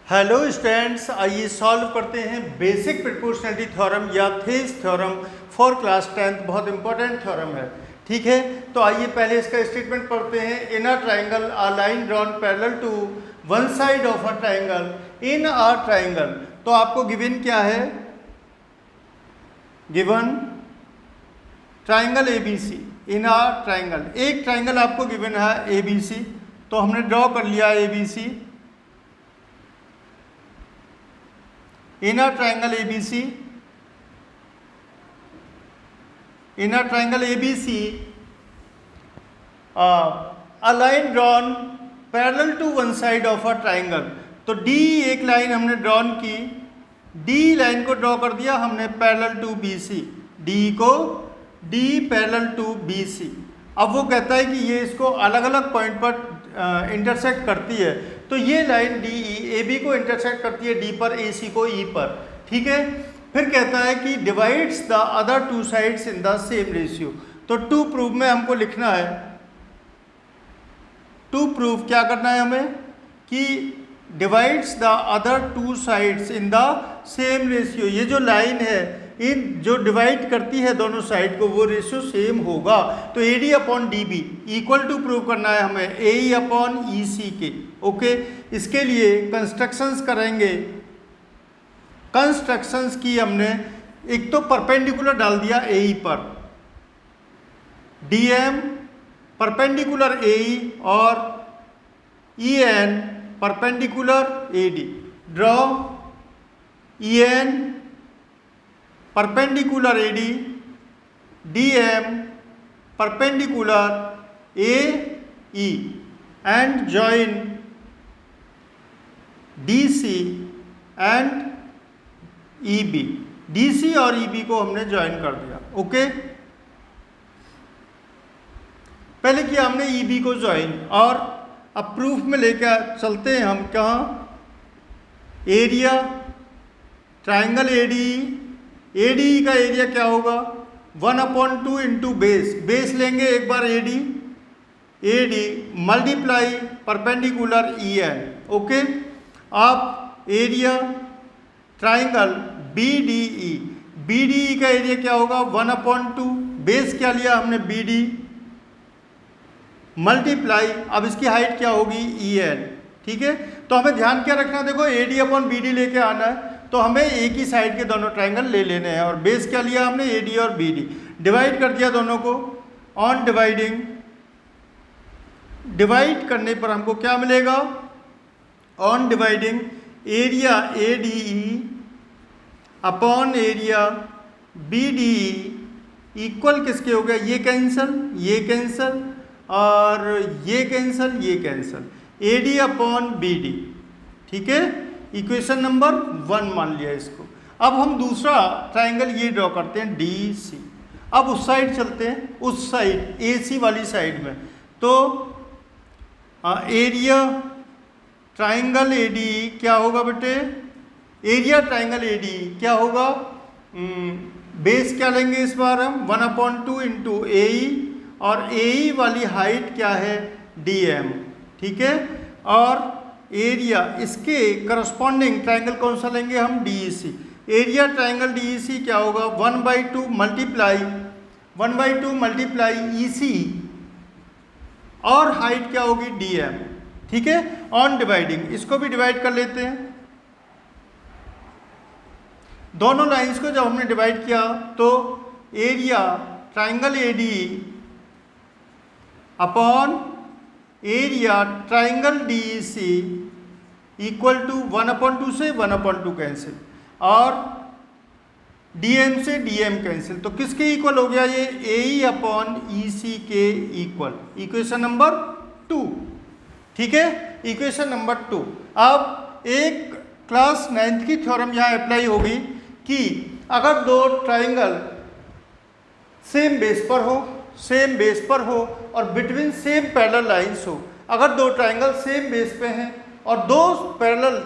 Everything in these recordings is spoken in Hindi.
हेलो स्टूडेंट्स, आइए सॉल्व करते हैं बेसिक प्रोपोर्शनलिटी थ्योरम या थेस थ्योरम फॉर क्लास 10th। बहुत इंपॉर्टेंट थ्योरम है, ठीक है। तो आइए पहले इसका स्टेटमेंट पढ़ते हैं। In a triangle a line drawn parallel to one side of a triangle in a triangle. तो आपको गिवन क्या है? Given triangle ABC in a triangle. एक ट्राइंगल आपको गिवन है एबीसी, तो हमने ड्रॉ कर लिया ABC in a triangle ABC, in a triangle ABC, a line drawn parallel to one side of a triangle। तो D एक लाइन हमने ड्रॉन की, D लाइन को ड्रॉ कर दिया हमने पैरेलल टू BC, D को D पैरेलल टू BC। अब वो कहता है कि ये इसको अलग अलग पॉइंट पर इंटरसेक्ट करती है, तो ये लाइन डी ए बी को इंटरसेक्ट करती है डी पर, ए सी को ई पर, ठीक है। फिर कहता है कि divides the other two sides in the same ratio. तो टू प्रूव में हमको लिखना है, टू प्रूव क्या करना है हमें कि divides the other two sides in the same ratio. ये जो लाइन है इन जो डिवाइड करती है दोनों साइड को, वो रेशियो सेम होगा। तो A D upon D B equal to prove करना है हमें ए ई अपॉन ई सी के। ओके, इसके लिए कंस्ट्रक्शंस करेंगे। कंस्ट्रक्शंस की हमने, एक तो परपेंडिकुलर डाल दिया ए ई पर, D M perpendicular A E और E N perpendicular A D. Draw E N perpendicular A D, D M perpendicular A E and join D C and E B. D C और ई बी को हमने ज्वाइन कर दिया। ओके, पहले किया हमने ई बी को ज्वाइन, और अब प्रूफ में लेकर चलते हैं हम। कहाँ? एरिया ट्राइंगल ए डी का एरिया क्या होगा? 1/2 इंटू बेस। बेस लेंगे एक बार A D multiply perpendicular E N. Okay, आप area triangle B D E का एरिया क्या होगा? 1/2। बेस क्या लिया हमने? बी डी मल्टीप्लाई, अब इसकी हाइट क्या होगी? ई एन, ठीक है। तो हमें ध्यान क्या रखना, देखो A D upon B D लेके आना है, तो हमें एक ही साइड के दोनों ट्राइंगल ले लेने हैं। और बेस क्या लिया हमने? ए डी और बी डी। डिवाइड कर दिया दोनों को। ऑन डिवाइडिंग, डिवाइड करने पर हमको क्या मिलेगा? On dividing area A D E upon area B D E equal किसके हो गया? ये कैंसल और ये cancel, A D upon B D, ठीक है। इक्वेशन नंबर 1 मान लिया इसको। अब हम दूसरा ट्राइंगल ये ड्रॉ करते हैं डी सी। अब उस साइड चलते हैं, उस साइड ए सी वाली साइड में। तो एरिया ट्राइंगल ए डी क्या होगा बेटे? एरिया ट्राइंगल ए डी क्या होगा? बेस क्या लेंगे इस बार हम? 1/2 इंटू ए ई, और ए ई वाली हाइट क्या है? डी एम, ठीक है। और एरिया इसके करस्पॉन्डिंग ट्राइंगल कौन सा लेंगे हम? डी ई सी। एरिया ट्राइंगल डी ई सी क्या होगा? 1/2 मल्टीप्लाई ई सी, और हाइट क्या होगी? डी एम, ठीक है। ऑन डिवाइडिंग इसको भी डिवाइड कर लेते हैं। दोनों लाइंस को जब हमने डिवाइड किया तो area triangle A D upon area triangle D E C equal to 1/2 से 1/2 कैंसिल, और डी एम से डी एम कैंसिल। तो किसके इक्वल हो गया ये? ए ई अपॉन ई सी के इक्वल। इक्वेशन नंबर 2, ठीक है। Equation number 2। अब एक क्लास 9th की थ्योरम यहाँ अप्लाई होगी कि अगर दो ट्राइंगल सेम बेस पर हो और बिटवीन सेम पैरेलल लाइंस हो। अगर दो ट्राइंगल सेम बेस पे हैं और दो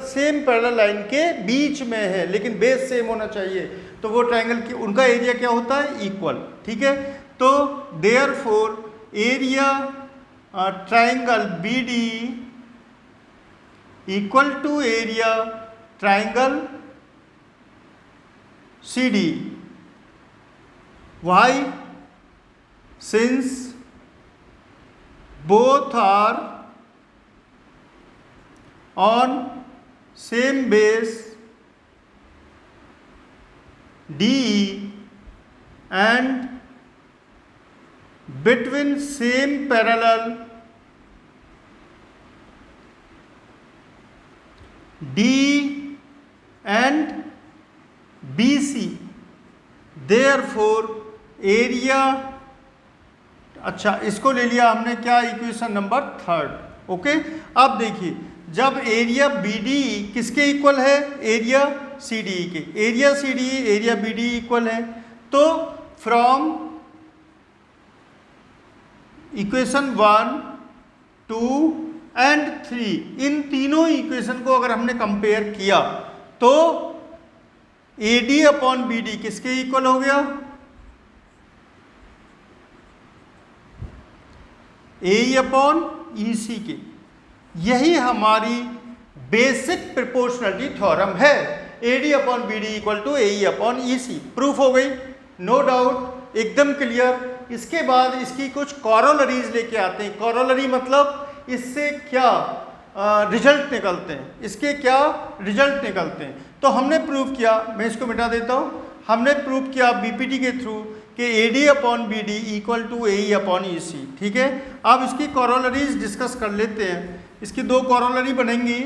सेम पैरेलल लाइन के बीच में है, लेकिन बेस सेम होना चाहिए, तो वो ट्राइंगल की उनका एरिया क्या होता है? इक्वल, ठीक है। तो therefore area triangle B D equal to area triangle CD. Why? Since both are on same base DE and between same parallel D and BC, therefore area, अच्छा इसको ले लिया हमने क्या, इक्वेशन नंबर थर्ड। ओके, अब देखिए जब एरिया BD किसके इक्वल है, एरिया CDE के, area CDE area BD equal है, तो फ्रॉम इक्वेशन 1, 2 एंड 3 इन तीनों इक्वेशन को अगर हमने कंपेयर किया तो AD अपॉन BD किसके इक्वल हो गया, AE अपॉन EC के। यही हमारी बेसिक प्रोपोर्शनलिटी थ्योरम है, AD upon BD equal to AE upon EC। Proof हो गई, नो डाउट, एकदम क्लियर। इसके बाद इसकी कुछ कॉरोलरीज लेके आते हैं। कॉरोलरी मतलब इससे क्या रिजल्ट निकलते हैं, इसके क्या रिजल्ट निकलते हैं। तो हमने प्रूव किया, मैं इसको मिटा देता हूँ, हमने प्रूव किया BPT के थ्रू कि AD upon BD equal to AE upon EC। ठीक है, अब इसकी कॉरोलरीज डिस्कस कर लेते हैं। इसकी दो कॉरोलरी बनेंगी।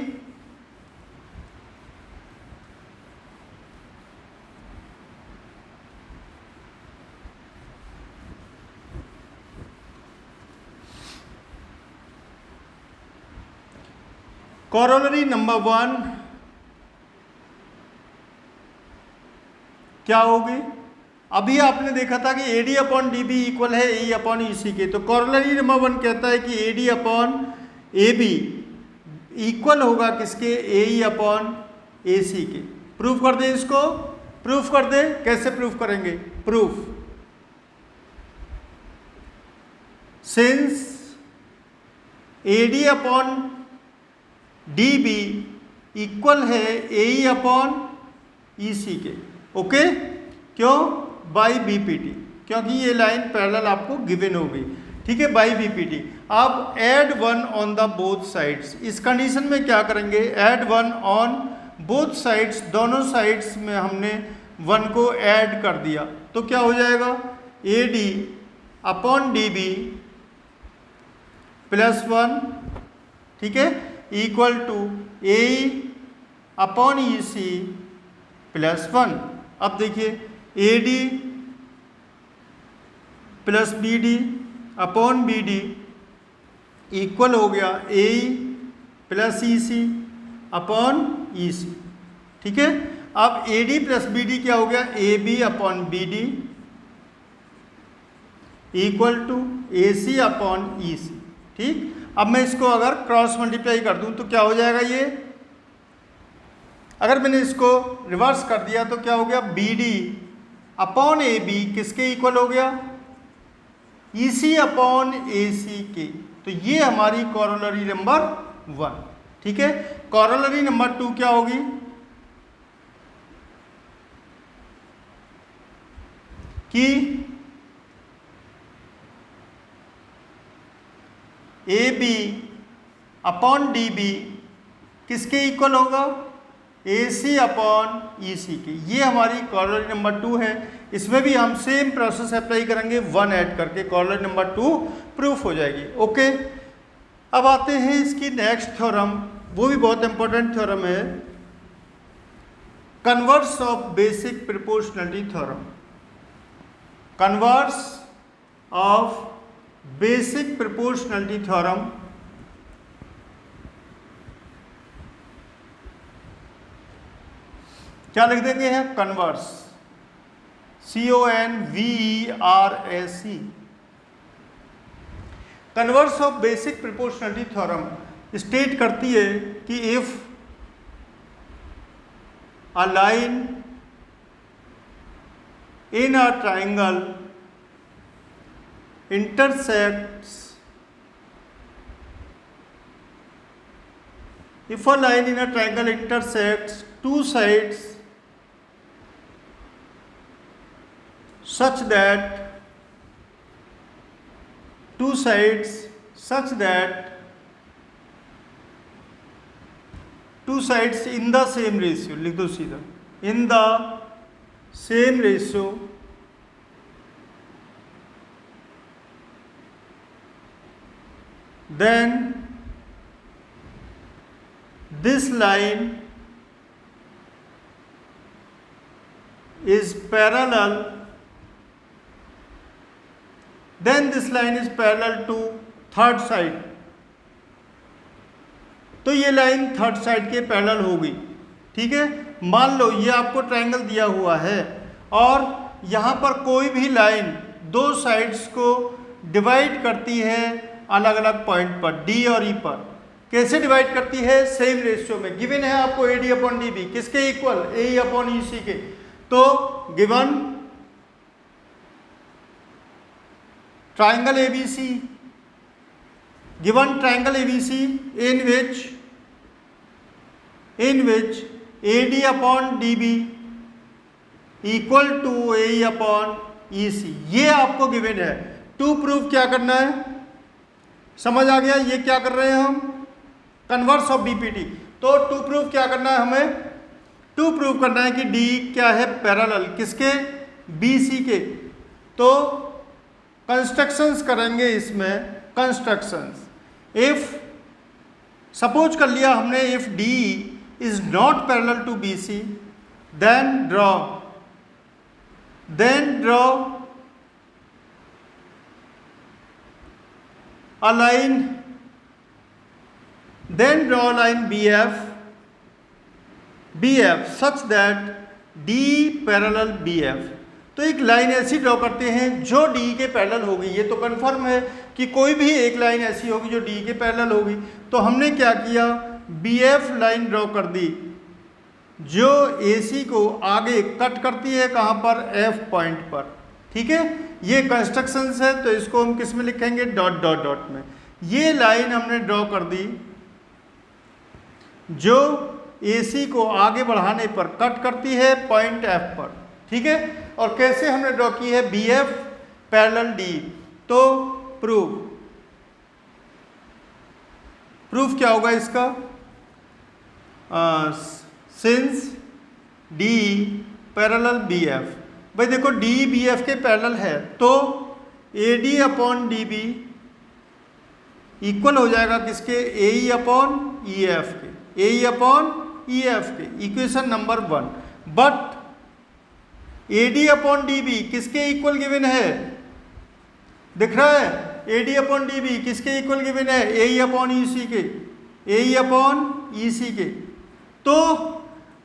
कॉरोलरी नंबर 1 क्या होगी, अभी आपने देखा था कि AD अपॉन DB इक्वल है AE अपॉन EC के, तो कॉरोलरी नंबर 1 कहता है कि AD अपॉन AB इक्वल होगा किसके, AE अपॉन AC के। प्रूफ कर दे, इसको प्रूफ कर दे। कैसे प्रूफ करेंगे, proof since AD upon DB equal है AE अपॉन EC के। ओके, क्यों, बाई BPT, क्योंकि ये लाइन पैरेलल आपको गिवन हो गई। ठीक है, बाई BPT। अब add 1 on the both sides, इस कंडीशन में क्या करेंगे, ऐड 1 ऑन बोथ साइड्स, दोनों साइड्स में हमने 1 को ऐड कर दिया तो क्या हो जाएगा, AD अपॉन DB प्लस 1, ठीक है, equal to AE upon EC plus 1। अब देखिए AD plus BD upon BD equal हो गया AE plus EC upon EC। ठीक है, अब AD प्लस BD क्या हो गया, AB upon BD equal to AC upon EC। ठीक, अब मैं इसको अगर क्रॉस मल्टीप्लाई कर दूं तो क्या हो जाएगा, ये अगर मैंने इसको रिवर्स कर दिया तो क्या हो गया, BD अपॉन AB किसके इक्वल हो गया, EC अपॉन AC के। तो ये हमारी कॉरोलरी नंबर 1। ठीक है, कॉरोलरी नंबर 2 क्या होगी, कि AB अपॉन DB किसके इक्वल होगा, AC अपॉन EC के। ये हमारी कॉरोलरी नंबर 2 है। इसमें भी हम सेम प्रोसेस अप्लाई करेंगे, 1 ऐड करके कॉरोलरी नंबर 2 प्रूफ हो जाएगी। ओके, अब आते हैं इसकी नेक्स्ट थ्योरम, वो भी बहुत इंपॉर्टेंट थ्योरम है, converse of basic proportionality theorem. Converse of basic proportionality theorem क्या लिख देंगे, है converse, CONVERSE। Converse of basic proportionality theorem state करती है कि if a line in a triangle intersects if a line in a triangle intersects two sides such that two sides in the same ratio, लिख दो सीधा, in the same ratio then this line is parallel to third side. तो ये लाइन थर्ड साइड के पैरेलल होगी, ठीक है। मान लो ये आपको ट्रायंगल दिया हुआ है और यहाँ पर कोई भी लाइन दो साइड्स को डिवाइड करती है अलग अलग पॉइंट पर, डी और ई पर। कैसे डिवाइड करती है? सेम रेशियो में। गिवन है आपको AD अपॉन DB किसके इक्वल? AE अपॉन EC के। तो given triangle ABC, given triangle ABC in which AD upon DB equal to AE upon EC, ये आपको गिवन है। टू प्रूफ क्या करना है, समझ आ गया? ये क्या कर रहे हैं हम? Converse of BPT। तो टू प्रूफ क्या करना है हमें? टू प्रूफ करना है कि D क्या है? पैरेलल किसके? BC के। तो कंस्ट्रक्शंस करेंगे इसमें, कंस्ट्रक्शंस। इफ सपोज कर लिया हमने, if D is not parallel to BC then draw a line BF such that D parallel BF। तो एक लाइन ऐसी ड्रॉ करते हैं जो D के पैरेलल होगी। ये तो कंफर्म है कि कोई भी एक लाइन ऐसी होगी जो D के पैरेलल होगी। तो हमने क्या किया, BF लाइन ड्रॉ कर दी जो AC को आगे कट करती है, कहाँ पर? F पॉइंट पर, ठीक है। ये कंस्ट्रक्शंस है तो इसको हम किस में लिखेंगे? डॉट डॉट डॉट में। ये लाइन हमने ड्रॉ कर दी जो AC को आगे बढ़ाने पर कट करती है पॉइंट F पर, ठीक है। और कैसे हमने ड्रॉ की है? BF parallel D। तो प्रूफ क्या होगा इसका? सिंस D पैरेलल BF, भाई देखो D BF के पैरेलल है तो AD अपॉन DB इक्वल हो जाएगा किसके? AE अपॉन EF के, AE अपॉन EF के, equation number 1। But AD upon DB किसके इक्वल गिवन है? दिख रहा है? AD अपॉन DB किसके इक्वल गिवन है? AE अपॉन EC के, AE अपॉन EC के। तो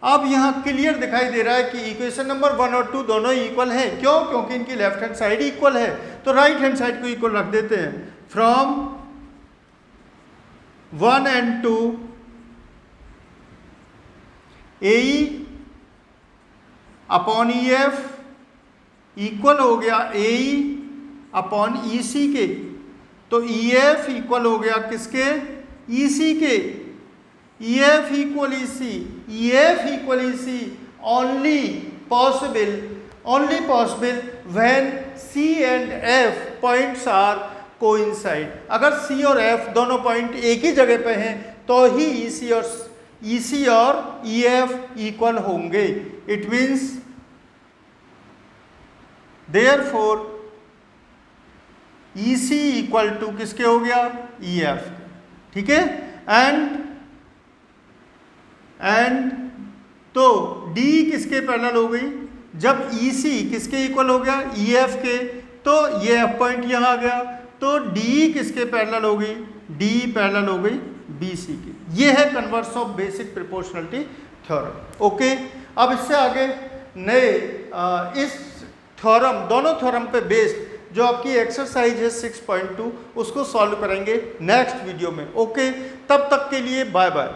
अब यहाँ क्लियर दिखाई दे रहा है कि इक्वेशन नंबर 1 और 2 दोनों इक्वल हैं। क्यों? क्योंकि इनकी लेफ्ट हैंड साइड इक्वल है। तो राइट हैंड साइड को इक्वल रख देते हैं। From 1 and 2 AE upon EF equal हो गया AE अपॉन EC के। तो EF इक्वल हो गया किसके? EC के। EF equal EC only possible when C and F points are coincide। अगर C और F दोनों पॉइंट एक ही जगह पे हैं तो ही EC और EF इक्वल होंगे। It means therefore EC equal to किसके हो गया? EF, ठीक है। एंड तो D किसके पैरेलल हो गई? जब EC किसके इक्वल हो गया? EF के। तो ये F पॉइंट यहाँ आ गया तो D किसके पैरेलल हो गई? D पैरेलल हो गई BC की। ये है converse of basic proportionality theorem. Okay, अब इससे आगे नए इस थ्योरम, दोनों थ्योरम पे बेस्ड जो आपकी एक्सरसाइज है 6.2 उसको सॉल्व करेंगे नेक्स्ट वीडियो में। ओके, तब तक के लिए बाय बाय।